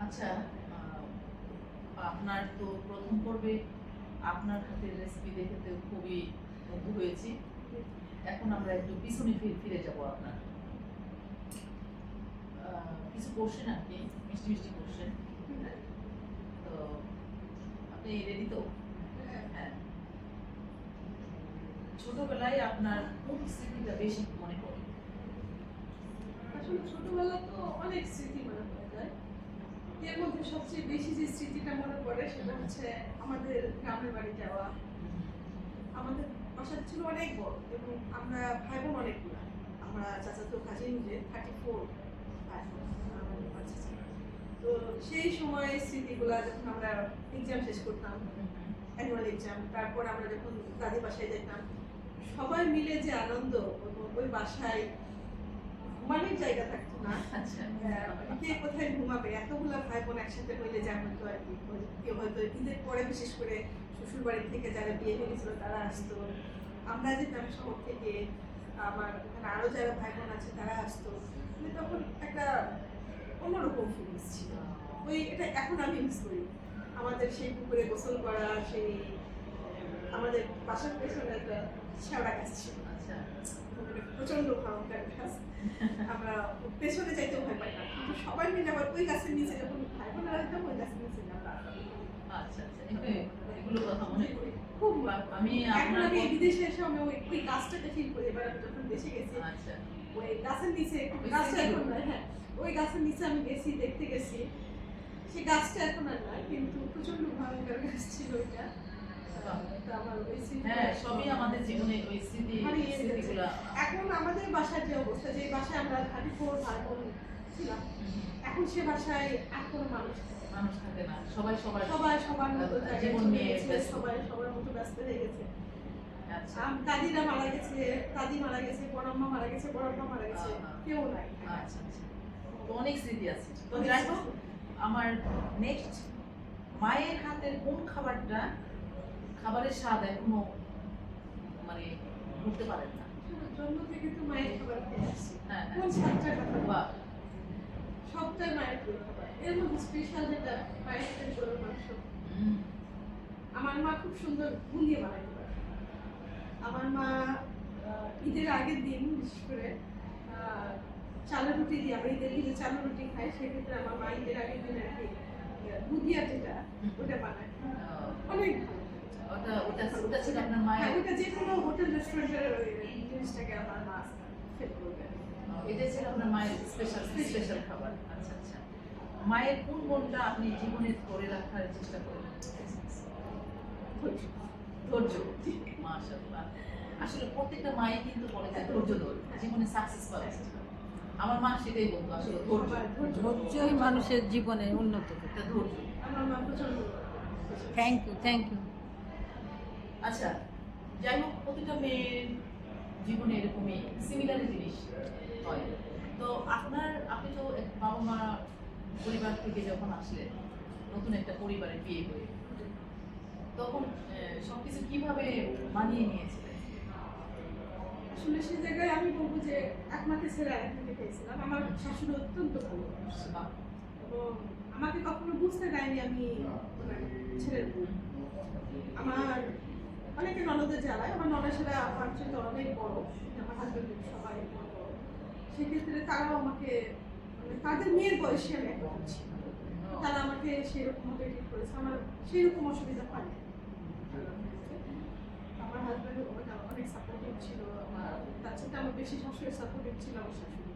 আচ্ছা, আপনার তো প্রথম পর্বে আপনার হাতের রেসিপি দেখে তো খুবই মুগ্ধ হয়েছি। এখন আমরা একটু পিছনে ফিরে যাব। আপনার কিছু কোশ্চেন আর কি, মিষ্টি মিষ্টি কোশ্চেন। তো আপনি রেডি তো? হ্যাঁ। ছোটবেলায় আপনার কোন স্মৃতিটা বেশি মনে পড়ে? আসলে ছোটবেলা তো অনেক স্মৃতি মনে পড়ে যায়। এর মধ্যে সবচেয়ে বেশি যে স্মৃতিটা মনে পড়ে সেটা হচ্ছে আমাদের গ্রামের বাড়ি যাওয়া। আমাদের বাসা ছিল অনেক বড় এবং আমরা ভাই বোন অনেকগুলো। আমরা চাচাতো কাজিন যে 34 ভাই বোন আমাদের বাচ্চা ছিল। তো সেই সময় স্মৃতিগুলা যখন আমরা এক্সাম শেষ করতাম, অ্যানুয়াল এক্সাম, তারপর আমরা যখন দাদি বাসায় যেতাম, সবাই মিলে যে আনন্দ এবং ওই বাসায় ঘুমানোর জায়গা থাকতো না। আচ্ছা, কে কোথায় ঘুমাবে, এতগুলো ভাই বোন একসাথে হইলে যা হতো আর কি। কেউ হয়তো ঈদের পরে বিশেষ করে শ্বশুর বাড়ি থেকে যারা বিয়ে হয়ে গেছিল তারা আসতো, আমরা যেতাম শহর থেকে, আমার ওখানে আরো যারা ভাই বোন আছে তারা আসতো। মানে তখন একটা অন্যরকম ফিলিংস ছিল। এটা এখন আমি মিস করি। আমাদের সেই পুকুরে গোসল করা, সেই আমাদের বাসার পেছনে একটা শেওড়া গাছ ছিল। আচ্ছা, প্রচন্ড ভয়ঙ্কর গাছ। আমরা পেছনে যাইতেও ভয় পাই না, কিন্তু সবাই মিলে আবার ওই গাছের নিচে যখন ভাই বোনেরা যেতাম ওই গাছের নিচে আমরা আচ্ছা, আচ্ছা, এগুলো কথা মনে করি। খুব। আমি এখন আমি বিদেশে এসে আমি ওই গাছটাকে ফিল করি। এবার আমি যখন দেশে গেছি, আচ্ছা, ওই গাছের নিচে, গাছটা এখন নয়, হ্যাঁ ওই গাছের নিচে আমি গেছি, দেখতে গেছি। সেই গাছটা এখন আর নয়, কিন্তু প্রচন্ড ভয়ঙ্কর গাছ ছিল ওইটা। হ্যাঁ, সবই আমাদের জীবনে ওই স্মৃতিগুলো। এখন আমাদের বাসার যে অবস্থা, যে বাসায় আমরা 34 ভাই বোন ছিলাম, এখন সে বাসায় আর কোনো মানুষ থাকে না, সবাই সবার মতো জীবন নিয়ে সবাই সবার মতো ব্যস্ত হয়ে গেছে। আচ্ছা, দাদিরা মারা গেছে, দাদি মারা গেছে, বড়ম্মা মারা গেছে, বড়প্পা মারা গেছে, কেউ নাই। আচ্ছা, আচ্ছা, তো অনেক স্মৃতি আছে। তো যাই হোক, আমার নেক্সট, মায়ের হাতের কোন খাবারের স্বাদ এখনো মানে ভুলতে পারেন না? জন্ম থেকে তো মায়ের খাবার খেয়ে আসছি। হ্যাঁ, কোন সাতটা কথা বা সবটাই মায়ের প্রিয় খাবার। এর মধ্যে স্পেশাল যেটা মায়ের হাতের গরুর মাংস। আমার মা খুব সুন্দর গুলিয়ে বানাইতে পারে। আমার মা ঈদের আগের দিন বিশেষ করে চালের রুটি দিয়ে, আমরা ঈদের দিনে চালের রুটি খাই, সেক্ষেত্রে আমার মা ঈদের আগের দিন আর কি দুধিয়া যেটা ওটা বানায় অনেক ভালো। ওটা ছিল আপনার মায়ের? ওটা যে কোনো হোটেল রেস্টুরেন্টের জিনিসটাকে আমার মা ফেল করবে। এটা ছিল আপনার মায়ের স্পেশাল খাবার। আচ্ছা, আচ্ছা, মায়ের কোন গুণটা আপনি জীবনে ধরে রাখার চেষ্টা করেন? ধৈর্য। মাশাআল্লাহ, আসলে প্রত্যেকটা মাই কিন্তু বলে যে ধৈর্য ধরে জীবনে সাকসেস পাওয়া। আমার মা সেটাই বলতো, আসলে ধৈর্যই মানুষের জীবনে উন্নত করে। ধৈর্য। আমার মা প্রচন্ড। Thank you. আচ্ছা, যাই হোক, প্রতিটা মেয়ের জীবনে এরকমই সিমিলার জিনিস হয়। তো আপনি তো বাবা মা পরিবার থেকে যখন আসলেন, নতুন একটা পরিবারে বিয়ে হয়ে, তখন সবকিছু কিভাবে মানিয়ে নিয়েছিলেন? আসলে সে জায়গায় আমি বলবো যে একমাকে ছেড়ে আরেকমাকে পেয়েছিলাম। আমার শাশুড়ি অত্যন্ত ভালো এবং আমাকে কখনো বুঝতে দেয়নি আমি ছেড়ে দেবো। আমার অনেকে ননদের জ্বালায়, আমার ননদেরা আমার জন্য অনেক বড়, আমার হাজবেন্ডের সবাই বড়। সেক্ষেত্রে তারাও আমাকে, মানে তাদের মেয়ের বয়সে আমি একটা হচ্ছি, তারা আমাকে সেরকমভাবে ঠিক করেছে। আমার সেরকম অসুবিধা হয়নি। আমার হাজবেন্ড অনেক সাপোর্টিভ ছিল, তার সাথে আমার বেশি শাশুড়ি সাপোর্টিভ ছিল। আমার শাশুড়ি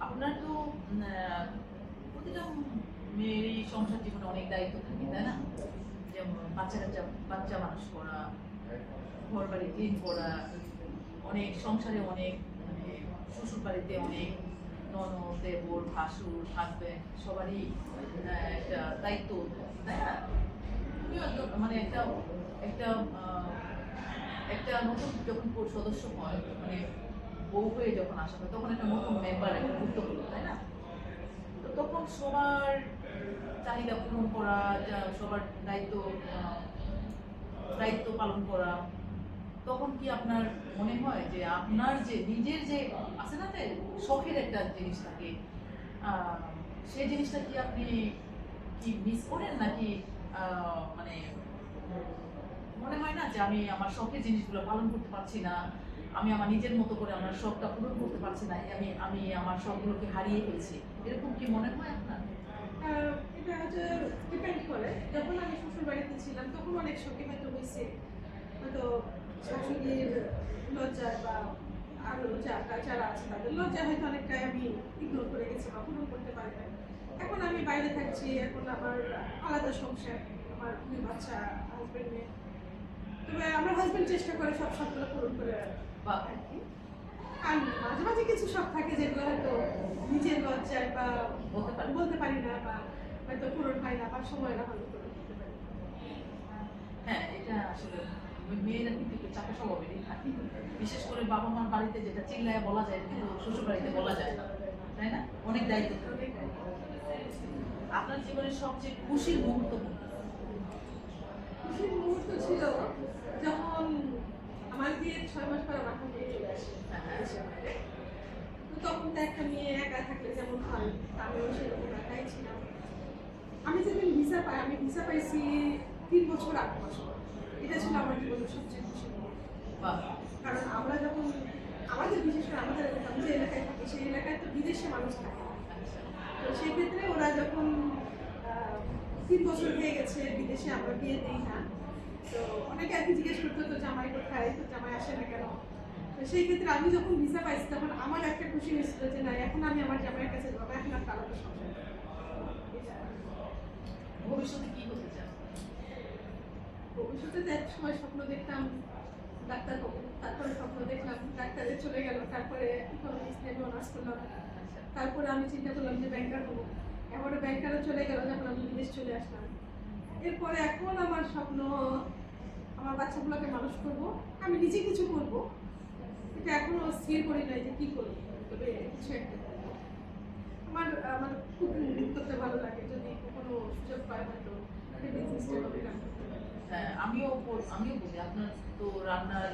আপনার তো প্রতিটা মেয়েরই সংসার জীবনে অনেক দায়িত্ব থাকে, তাই না? যেমন বাচ্চা মানুষ করা, ঘর বাড়ি ক্লিন করা, অনেক সংসারে অনেক, মানে শ্বশুর বাড়িতে অনেক ননদ, দেবর, ভাসুর, হাজবেন্ড, সবারই একটা দায়িত্ব, তাই না? তুমিও মানে একটা একটা একটা নতুন যখন সদস্য হয়, মানে বউ হয়ে যখন আসা হয়, তখন একটা নতুন মেম্বার, একটা গুরুত্বপূর্ণ, তাই না? তো তখন সবার চাহিদা পূরণ করা, সবার দায়িত্ব পালন করা, তখন কি আপনার মনে হয় যে আপনার যে নিজের যে আছে না, যে শখের একটা জিনিস থাকে, সেই জিনিসটা কি আপনি কি মিস করেন নাকি মানে মনে হয় না যে আমি আমার শখের জিনিসগুলো পালন করতে পারছি না, আমি আমার নিজের মতো করে আমার শখটা পূরণ করতে পারছি না, আমি আমি আমার শখগুলোকে হারিয়ে ফেলছি, এরকম কি মনে হয় আপনার? এটা হচ্ছে ডিপেন্ড করে। যখন আমি শ্বশুর বাড়িতে ছিলাম তখন অনেক শখে হয়তো হয়েছে, হয়তো শাশুড়ির লজ্জায় বা আরো যারা আছে তাদের লজ্জায় হয়তো অনেকটাই আমি ইগনোর করে গেছি বা পূরণ করতে পারি না। এখন আমি বাইরে থাকছি, এখন আমার আলাদা সংসার, আমার 2 বাচ্চা, হাজবেন্ড নিয়ে। তবে আমার হাজবেন্ড চেষ্টা করে সব শখগুলো পূরণ করে বা আর কি। আর মাঝে মাঝে কিছু শখ থাকে যেগুলো হয়তো নিজের লজ্জায় বা বলতে পারি না, বা হয়তো পূরণ হয় না বা সময় না হলে পূরণ করতে পারি না। হ্যাঁ, এটা আসলে মেয়েরা কিন্তু একটু চাপা স্বভাবেরই থাকে, বিশেষ করে বাবা মার বাড়িতে যেটা চিল্লায় বলা যায় কিন্তু শ্বশুর বাড়িতে বলা যায় না, তাই না? অনেক দায়িত্ব থাকে। আপনার জীবনের সবচেয়ে খুশির মুহূর্ত কোনটা? খুশির মুহূর্ত ছিল যখন আমার বিয়ের 6 মাস পর আমার হাতে চলে আসে। তো তখন তো একটা মেয়ে একা থাকলে যেমন হয়, আমিও সেরকম একাই ছিলাম। আমি যেদিন ভিসা পাই, আমি ভিসা পাইছি 3 বছর 8 মাস পর। এটা ছিল আমার জীবনের সবচেয়ে খুশির মুহূর্ত। বাহ, কারণ আমরা যখন আমাদের বিশেষ করে আমাদের এলাকা, আমি যে এলাকায় থাকি সেই এলাকায় তো বিদেশে মানুষ থাকে। আচ্ছা, তো সেই ক্ষেত্রে ওরা যখন 3 বছর হয়ে গেছে বিদেশে, আমরা বিয়ে দিই না, তো অনেকে আর কি জিজ্ঞেস করতো তো জামাই কোথায়, তো জামাই আসে না কেন। তো সেই ক্ষেত্রে আমি যখন ভিসা পাইছি তখন আমার একটা খুশি হয়েছিল যে না, এখন আমি আমার জামাইয়ের কাছে যাবো, এখন আর কারো সংসার করবো। ভবিষ্যতে কি হতে চান? ভবিষ্যতে তো এক সময় স্বপ্ন দেখতাম ডাক্তার হবো, তারপরে স্বপ্ন দেখলাম ডাক্তারে চলে গেল, তারপরে ইকোনমিক্স নিয়ে অনার্স করলাম, আচ্ছা, তারপরে আমি চিন্তা করলাম যে ব্যাংকার হবো, এবারে ব্যাংকারও চলে গেল, যখন আমি বিদেশ চলে আসলাম। এরপরে এখন আমার স্বপ্ন আমার বাচ্চাগুলোকে মানুষ করব, আমি নিজে কিছু করব, এটা এখনো স্থির করি নাই যে কি করব, তবে কিছু একটা করবো। আমার আমার খুব করতে ভালো লাগে, যদি কোনো সুযোগ পাই হয়তো বিজনেসটা করে রান করতে পারি। হ্যাঁ, আমিও বলি আপনার তো রান্নার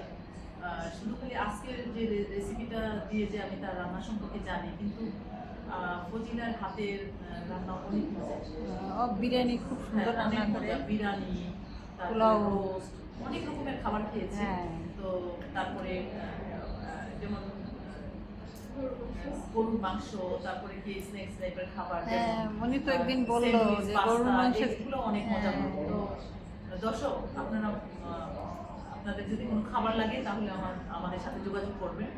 শুধু খালি আজকের যে রেসিপিটা দিয়ে যে আমি তার রান্না সম্পর্কে জানি, কিন্তু ফজিলার হাতের রান্না অনেক মজা। বিরিয়ানি খুব হ্যাঁ, সুন্দর অনেক রান্না করে। মজা, বিরিয়ানি, তারপরে পোলাও। রোস্ট, অনেক রকমের খাবার খেয়েছি। হ্যাঁ। তো তারপরে যেমন গরুর মাংস। গরুর মাংস, তারপরে কি স্ন্যাক্স টাইপের খাবার, হ্যাঁ, মনি তো একদিন বললো স্যান্ডউইচ, যে পাস্তা, গরুর মাংসের এগুলো অনেক মজা হ্যাঁ। হয়। তো দর্শক, আপনারা আপনাদের যদি কোনো খাবার লাগে তাহলে আমাদের সাথে যোগাযোগ করবেন,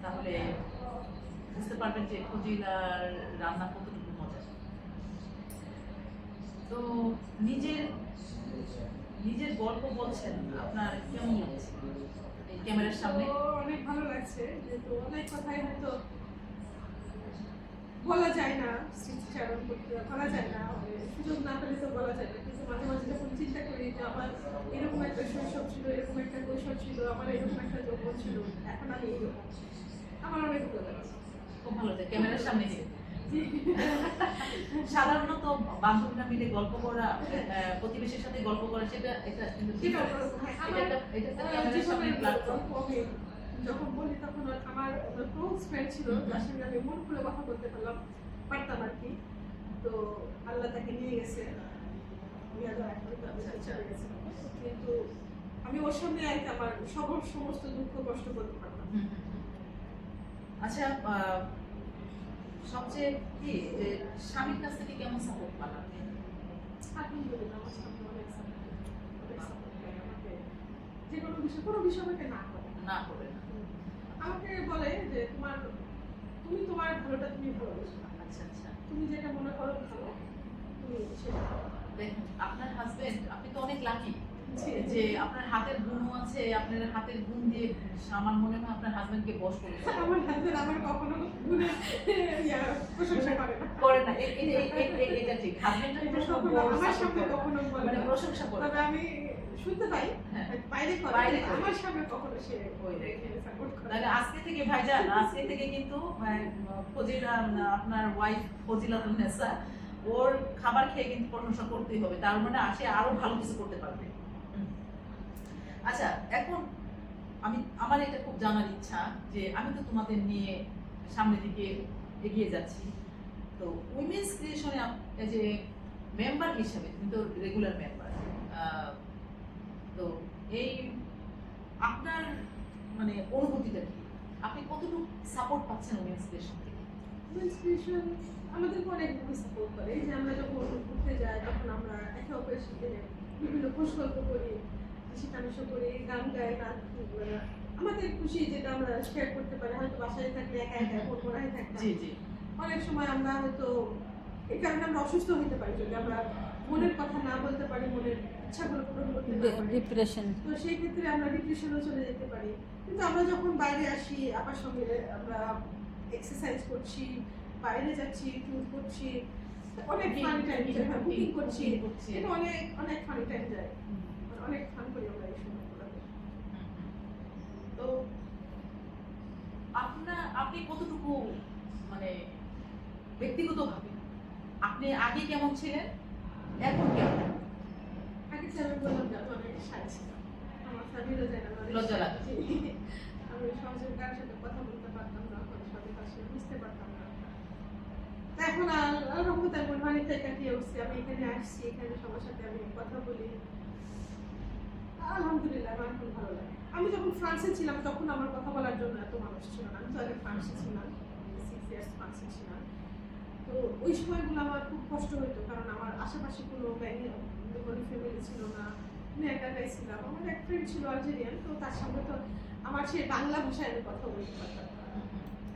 তাহলে বুঝতে পারবেন যে ফজিলার রান্না কতটুকু মজা। তো নিজের নিজের গল্প বলছেন, আপনার কেমন লাগছে এই ক্যামেরার সামনে? তো অনেক ভালো লাগছে, যেহেতু অনেক কথাই হয়তো বলা যায় না, স্মৃতিচারণ করতে বলা যায় না, সুযোগ না পেলে তো বলা যায় না, কিন্তু মাঝে মাঝে যখন চিন্তা করি যে আমার এরকম একটা শৈশব ছিল, এরকম একটা কৈশোর ছিল, আমার এরকম একটা যৌবন ছিল, এখন আমি এইরকম, আমার অনেক ভালো লাগছে। খুব ভালো লাগে ক্যামেরার সামনে নিয়ে। সাধারণত বান্ধবীরা মিলে গল্প করা, প্রতিবেশীর সাথে গল্প করা, সেটা এটা কিন্তু সেটা অন্যরকম। হ্যাঁ, এটা একটা ক্যামেরার সামনে জীবনের প্ল্যাটফর্ম। গল্প আমি যখন বলি তখন আমার ক্লোজ ফ্রেন্ড ছিল, যার সঙ্গে আমি মন খুলে কথা বলতে পারতাম আর কি। তো আল্লাহ তাকে নিয়ে গেছে, চলে গেছে, কিন্তু আমি ওর সঙ্গে আর কি আমার সমস্ত দুঃখ কষ্ট বলতে পারতাম। আচ্ছা, সবচেয়ে কি যে স্বামীর কাছ থেকে কেমন সাপোর্ট পান আপনি? আলহামদুলিল্লাহ, আমার স্বামী অনেক support করে আমাকে, যে কোনো বিষয় আমাকে না করে। না করে না। আমাকে বলে যে তুমি তোমার ভালোটা তুমি ভালোবাসো, আচ্ছা, আচ্ছা। তুমি যেটা মনে করো ভালো, তুমি সেটা করো। দেখুন, আপনার হাজবেন্ড, আপনি তো অনেক লাকি জি, যে আপনার হাতের গুণও আছে, আপনার হাতের গুণ দিয়ে আমার মনে হয় আপনার হাজবেন্ডকে বশ করেছে। আমার হাজবেন্ড আমার কখনো গুণের প্রশংসা করে না। করে না, এটা ঠিক। হাজবেন্ডের এটা প্রশংসা কখনো আমার সামনে কখনো বলে মানে না। প্রশংসা করে তবে আমি শুনতে পাই, হ্যাঁ। বাইরে করে, বাইরে কিন্তু করে। আমার সামনে কখনো সে ওই সাপোর্ট করে তাহলে না। আজকে থেকে ভাইজান, আজকে থেকে কিন্তু ফজিলা, আপনার ওয়াইফ ফজিলাতুন নেসা, ওর খাবার খেয়ে কিন্তু প্রশংসা করতেই হবে, তার মানে আসে আরো ভালো কিছু করতে পারবে। আচ্ছা, এখন আমার এটা খুব জানার ইচ্ছা যে আমি তো তোমাদের নিয়ে সামনের দিকে এগিয়ে যাচ্ছি। তো উইমেন্স ক্রিয়েশনে যে মেম্বার হিসাবে তুমি তো রেগুলার মেম্বার, তো এই আপনার মানে অনুভূতিটা কি? আপনি কতটুকু সাপোর্ট পাচ্ছেন উইমেন্স ক্রিয়েশন থেকে? ইন্সপিরেশন আমাদেরকে অনেক সাপোর্ট করে। এই যে আমরা যখন ঘুরতে যাই তখন আমরা একে অপরের সাথে বিভিন্ন খোঁজ গল্প করি, হাসি করি, গান গাই, নাচ করি। আমাদের খুশি যেটা আমরা শেয়ার করতে পারি। হয়তো বাসায় থাকলে একা একা মনে থাকতাম। জি জি। অনেক সময় আমরা হয়তো এই কারণে আমরা অসুস্থ হতে পারি যদি আমরা মনের কথা না বলতে পারি, মনের ইচ্ছাগুলো পূরণ করতে পারি। ডিপ্রেশন। তো সেই ক্ষেত্রে আমরা ডিপ্রেশনও চলে যেতে পারি। কিন্তু আমরা যখন বাইরে আসি, আপার সঙ্গে আমরা এক্সারসাইজ করছি, বাইরে যাচ্ছি, ট্যুর করছি, অনেক ফানি টাইম যায়, বুকিং করছি, এটা অনেক অনেক ফানি টাইম যায়, অনেক ফান করি আমরা এই সময়গুলোতে। তো আপনি কতটুকু মানে ব্যক্তিগতভাবে আপনি আগে কেমন ছিলেন, এখন কেমন? আগে যে আমি বললাম যে আমি অনেক শাই ছিলাম, আমার ফ্যামিলিও যায় না, লজ্জা লাগে। আমি সহজে কারোর সাথে কথা বলতে পারতাম না, সবার কাছে বুঝতে পারতাম না। তো এখন আল্লাহর রহমতে আমি অনেকটাই কাটিয়ে উঠছি। আমি এখানে আসছি, এখানে সবার সাথে আমি কথা বলি, আলহামদুলিল্লাহ আমার এখন ভালো লাগে। আমি যখন ফ্রান্সে ছিলাম তখন আমার কথা বলার জন্য এত মানুষ ছিল না। আমি তো আগে ফ্রান্সে ছিলাম, 6 ইয়ার্স ফ্রান্সে ছিলাম। তো ওই সময়গুলো আমার খুব কষ্ট হতো, কারণ আমার আশেপাশে কোনো ফ্যামিলি ছিল না, আমি একা একাই ছিলাম। আমার এক ফ্রেন্ড ছিল আলজেরিয়ান, তো তার সঙ্গে তো আমার সেই বাংলা ভাষায় আমি কথা বলতে পারতাম না,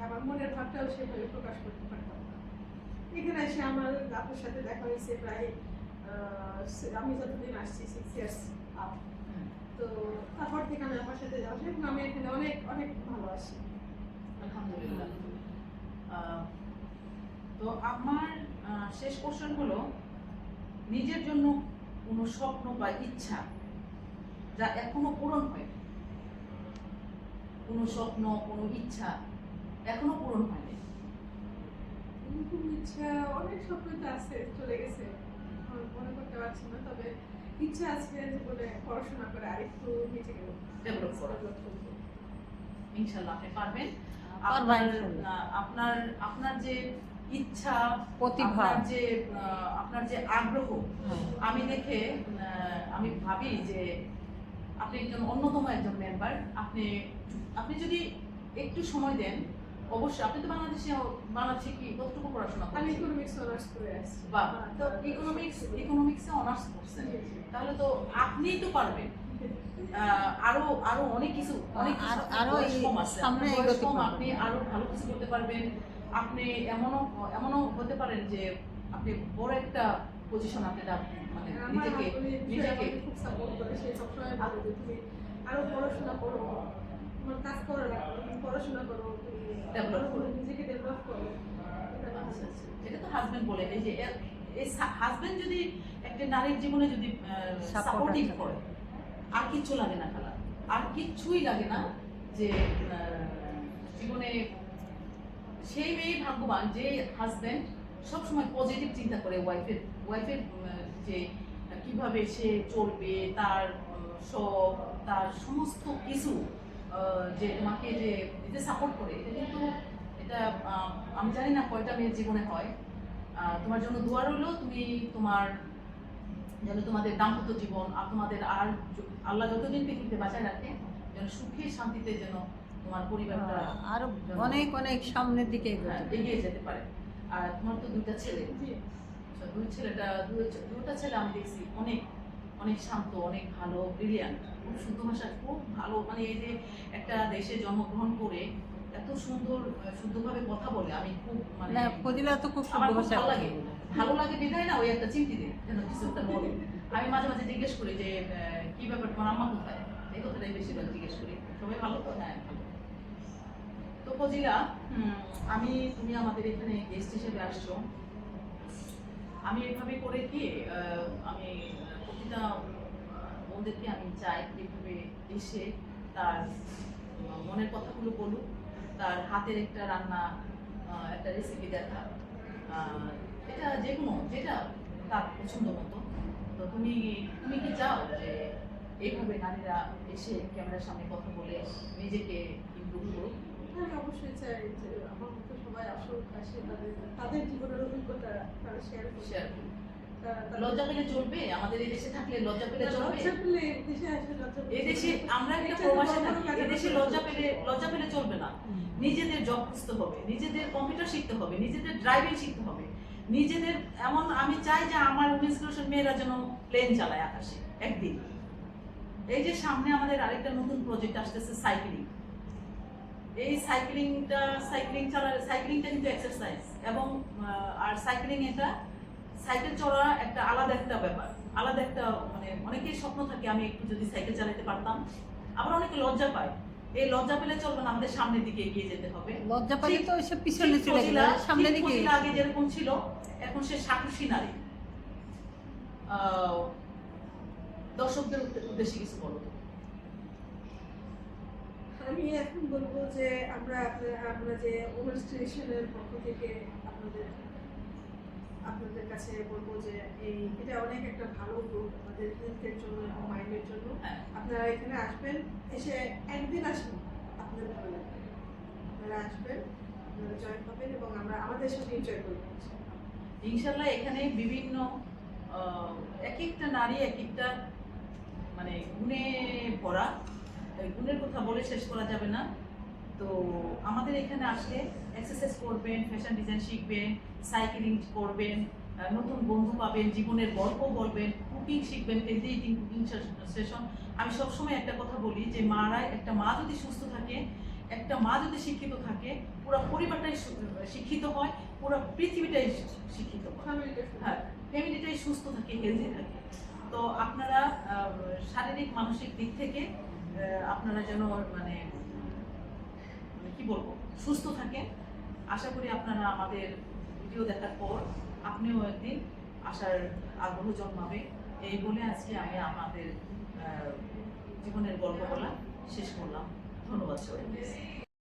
আমার মনের ভাবটাও সেভাবে প্রকাশ করতে পারতাম না। এখানে এসে আমার আপুর সাথে দেখা হয়েছে প্রায় আমি যতদিন আসছি 6 ইয়ার্স আপ। তো তারপর থেকে আমি আমার সাথে যাওয়া, এখন আমি এখানে অনেক অনেক ভালো আছি আলহামদুলিল্লাহ। তো আমার শেষ কোশ্চেন হলো, নিজের জন্য কোনো স্বপ্ন বা ইচ্ছা যা এখনো পূরণ হয়নি, কোনো স্বপ্ন কোনো ইচ্ছা এখনো পূরণ হয়নি? এরকম ইচ্ছা অনেক স্বপ্ন তো আছে, চলে গেছে, আমার মনে করতে পারছি না। তবে ইচ্ছা আছে জীবনে পড়াশোনা করে আরেকটু নিজেকে ডেভেলপ করা। ইনশাআল্লাহ আপনি পারবেন। পারবা আপনার ইনশাআল্লাহ। আপনার আপনার যে ইচ্ছা, প্রতিভা, আপনার যে আগ্রহ, আমি দেখে আমি ভাবি যে আপনি একজন অন্যতম একজন মেম্বার। আপনি যদি একটু সময় দেন, অবশ্যই। আপনি তো বাংলাদেশে কি কতটুকু পড়াশোনা আমি করেন? ইকোনমিক্স অনার্স করে আসছি। বা তো ইকোনমিক্সে অনার্স করছেন, তাহলে তো আপনিই তো পারবেন। আরো আরো অনেক কিছু আরো বয়স কম আছে, সামনে আপনার বয়স এগোতে কম, পারবেন। আপনি আরো ভালো কিছু করতে পারবেন। আপনি এমনও হতে পারেন যে আপনি বড় একটা পজিশন আপনি মানে আমার নিজেকে আমাকে খুব সাপোর্ট করে, সে সবসময় বলে যে তুমি আরো পড়াশোনা করো, তোমার কাজ করা লাগবে, তুমি পড়াশোনা করো, তুমি Develop করো। নিজেকে ডেভেলপ করো। আচ্ছা, আচ্ছা। এটা তো হাজবেন্ড বলে, এই যে এই হাজবেন্ড যদি একটা নারীর জীবনে যদি সাপোর্টিভ করে, আর কিচ্ছু লাগে না খালা, আর কিচ্ছুই লাগে না। যে জীবনে সেই মেয়ে ভাগ্যবান যে হাজবেন্ড সবসময় পজিটিভ চিন্তা করে ওয়াইফের যে কিভাবে সে চলবে, তার সব তার সমস্ত কিছু যে তোমাকে যে দিতে সাপোর্ট করে। এটা কিন্তু এটা আমি জানি না কয়টা মেয়ের জীবনে হয়। তোমার জন্য দোয়া রইলো, তুমি যেন তোমাদের দাম্পত্য জীবন আর তোমাদের আর আল্লাহ যতদিন পৃথিবীতে বাঁচায় রাখে, যেন সুখে শান্তিতে যেন তোমার পরিবারটা আরো অনেক অনেক সামনের দিকে এগিয়ে যেতে পারে। আর তোমার তো দুইটা ছেলে, দুইটা ছেলে আমি দেখছি অনেক অনেক শান্ত, অনেক ভালো, ব্রিলিয়ান্ট, খুব শুদ্ধ ভাষা, খুব ভালো। মানে এই যে একটা দেশে জন্মগ্রহণ করে এত সুন্দর শুদ্ধভাবে কথা বলে, আমি খুব মানে ফজিলা তো খুব আমার শুদ্ধ খুব ভাষায় ভালো লাগে বিধায় না ওই একটা চিমটি দেয় যেন কিছু একটা বলে। আমি মাঝে মাঝে জিজ্ঞেস করি যে কি ব্যাপার, তোমার আম্মা কোথায়, এই কথাটাই বেশিরভাগ জিজ্ঞেস করি। সবাই ভালো তো? হ্যাঁ ভালো। তো ফজিলা, তুমি আমাদের এখানে গেস্ট হিসেবে আসছো। আমি এভাবে করে কি আমি প্রতিটা বোনদেরকে আমি চাই এভাবে এসে তার মনের কথাগুলো বলুক, তার হাতের একটা রান্না, একটা রেসিপি দেখা, এটা যে কোনো যেটা তার পছন্দ মতো। তো তুমি কি চাও যে এইভাবে নারীরা এসে ক্যামেরার সামনে কথা বলে নিজেকে ইমপ্রুভ করুক? আমি অবশ্যই চাই যে আমার মতো সবাই আসুক, আসে তাদের জীবনের অভিজ্ঞতা তারা শেয়ার করবে। শেয়ার করি। লজ্জা পেলে চলবে? আমাদের এই দেশে থাকলে লজ্জা পেলে চলবে? লজ্জা পেলে দেশে আসে লজ্জা পেলে এদেশে চলবে। আমরা একটা এটা প্রবাসে বড় থাকি, কাজে এদেশে করতে লজ্জা পেলে চলবে না। নিজেদের জব খুঁজতে হবে, নিজেদের কম্পিউটার শিখতে হবে, নিজেদের ড্রাইভিং শিখতে হবে, নিজেদের এমন আমি চাই যে আমার 19 মেয়েরা যেন প্লেন চালায় আকাশে একদিন। এই যে সামনে আমাদের আরেকটা নতুন প্রজেক্ট আসতেছে সাইক্লিং। এই সাইক্লিংটা কিন্তু এক্সারসাইজ এবং আর এটা সাইকেল চড়া একটা আলাদা একটা ব্যাপার, আলাদা একটা মানে অনেকের স্বপ্ন থাকে আমি একটু যদি সাইকেল চালাতে পারতাম। আবার অনেকে লজ্জা পায়, এই লজ্জা পেলে চলবে না, আমাদের সামনের দিকে এগিয়ে যেতে হবে। লজ্জা পেলে তো এসে পিছনে ঠিক চলে গেল, ফজিলা- সামনের ঠিক দিকে। ফজিলা আগে যেরকম ছিল এখন সে সাহসী নারী। দর্শকদের উদ্দেশ্যে কিছু বলো। আমি এখন বলবো যে আমরা যে ওমেন্স ট্রেডিশনের পক্ষ থেকে আপনাদের কাছে বলবো যে এটা অনেক একটা ভালো গ্রুপ আমাদের হেলথের জন্য এবং মাইন্ডের জন্য। হ্যাঁ। আপনারা এখানে আসবেন, এসে একদিন আসবেন, আপনাদের ভালো লাগবে। আপনারা আসবেন, আপনারা জয়েন হবেন এবং আমরা আমাদের সাথে এনজয় করবো। ইনশাল্লাহ এখানে বিভিন্ন এক একটা নারী এক একটা মানে গুণে ভরা, এই গুণের কথা বলে শেষ করা যাবে না। তো আমাদের এখানে আসলে এক্সারসাইজ করবেন, ফ্যাশন ডিজাইন শিখবেন, সাইকেলিং করবেন, নতুন বন্ধু পাবেন, জীবনের গল্প বলবেন, কুকিং শিখবেন, হেলদি ইটিং কুকিং সেশন। আমি সবসময় একটা কথা বলি যে একটা মা যদি সুস্থ থাকে, একটা মা যদি শিক্ষিত থাকে, পুরো পরিবারটাই শিক্ষিত হয়, পুরো পৃথিবীটাই শিক্ষিত হয়। হ্যাঁ, ফ্যামিলিটাই সুস্থ থাকে, হেলদি থাকে। তো আপনারা শারীরিক মানসিক দিক থেকে আপনারা যেন মানে কি বলবো সুস্থ থাকেন। আশা করি আপনারা আমাদের ভিডিও দেখার পর আপনিও একদিন আসার আগ্রহ জন্মাবে। এই বলে আজকে আমি আমাদের জীবনের গল্প বলা শেষ করলাম। ধন্যবাদ সবাই।